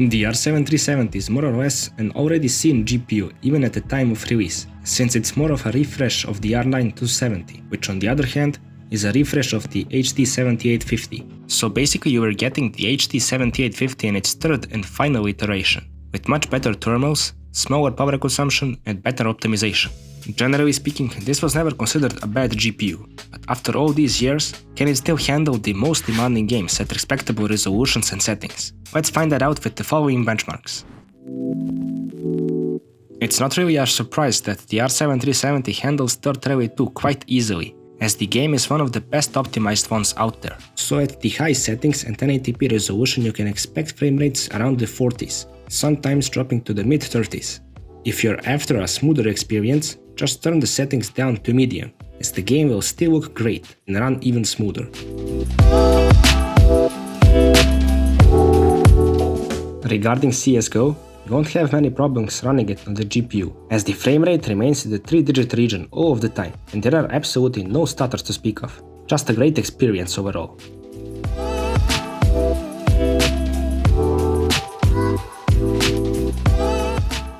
The R7 370 is more or less an already seen GPU even at the time of release, since it's more of a refresh of the R9 270, which on the other hand is a refresh of the HD 7850. So basically you were getting the HD 7850 in its third and final iteration, with much better thermals, smaller power consumption and better optimization. Generally speaking, this was never considered a bad GPU, but after all these years, can it still handle the most demanding games at respectable resolutions and settings? Let's find that out with the following benchmarks. It's not really a surprise that the R7 370 handles Third Rally 2 quite easily, as the game is one of the best optimized ones out there. So at the high settings and 1080p resolution you can expect frame rates around the 40s, sometimes dropping to the mid-30s. If you're after a smoother experience, just turn the settings down to medium, as the game will still look great and run even smoother. Regarding CSGO, you won't have many problems running it on the GPU, as the frame rate remains in the 3-digit region all of the time, and there are absolutely no stutters to speak of. Just a great experience overall.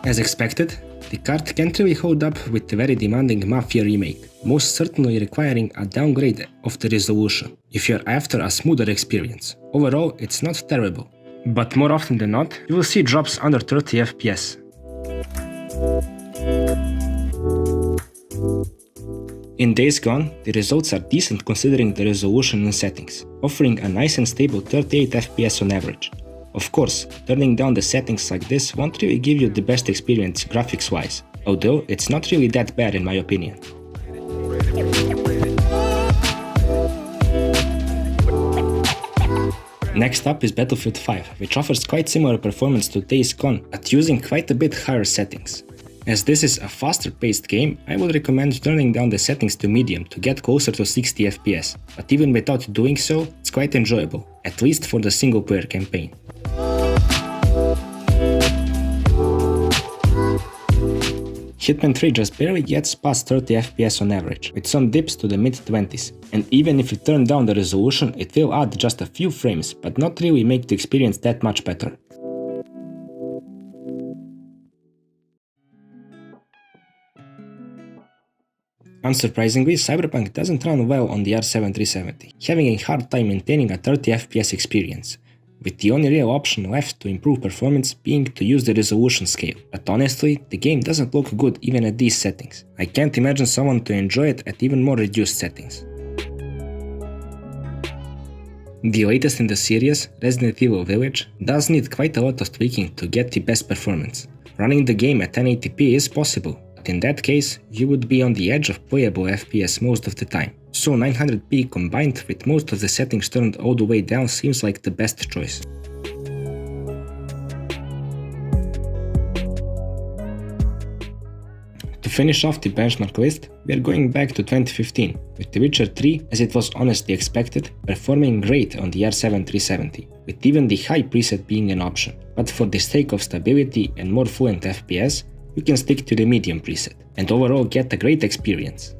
As expected, the card can't really hold up with the very demanding Mafia Remake, most certainly requiring a downgrade of the resolution, if you're after a smoother experience. Overall, it's not terrible, but more often than not, you will see drops under 30 FPS. In Days Gone, the results are decent considering the resolution and settings, offering a nice and stable 38 FPS on average. Of course, turning down the settings like this won't really give you the best experience graphics-wise, although it's not really that bad in my opinion. Next up is Battlefield 5, which offers quite similar performance to Days Gone, but using quite a bit higher settings. As this is a faster paced game, I would recommend turning down the settings to medium to get closer to 60 FPS, but even without doing so, it's quite enjoyable, at least for the single player campaign. Hitman 3 just barely gets past 30 FPS on average, with some dips to the mid-20s, and even if you turn down the resolution, it will add just a few frames, but not really make the experience that much better. Unsurprisingly, Cyberpunk doesn't run well on the R7 370, having a hard time maintaining a 30 FPS experience, with the only real option left to improve performance being to use the resolution scale. But honestly, the game doesn't look good even at these settings. I can't imagine someone to enjoy it at even more reduced settings. The latest in the series, Resident Evil Village, does need quite a lot of tweaking to get the best performance. Running the game at 1080p is possible, but in that case, you would be on the edge of playable FPS most of the time. So 900p combined with most of the settings turned all the way down seems like the best choice. To finish off the benchmark list, we are going back to 2015, with The Witcher 3, as it was honestly expected, performing great on the R7 370, with even the high preset being an option. But for the sake of stability and more fluent FPS, you can stick to the medium preset, and overall get a great experience.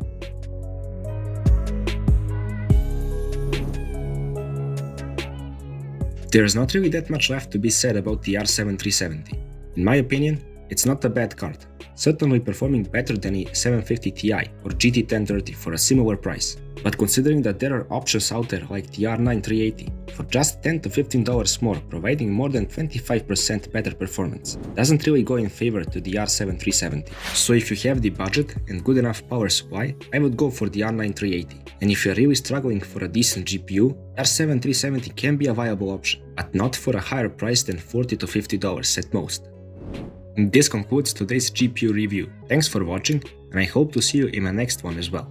There's not really that much left to be said about the R7 370. In my opinion, it's not a bad card, certainly performing better than a 750 Ti or GT 1030 for a similar price. But considering that there are options out there like the R9 380, for just $10 to $15 more, providing more than 25% better performance, doesn't really go in favor to the R7 370. So if you have the budget and good enough power supply, I would go for the R9 380. And if you're really struggling for a decent GPU, R7 370 can be a viable option, but not for a higher price than $40 to $50 at most. And this concludes today's GPU review. Thanks for watching, and I hope to see you in my next one as well.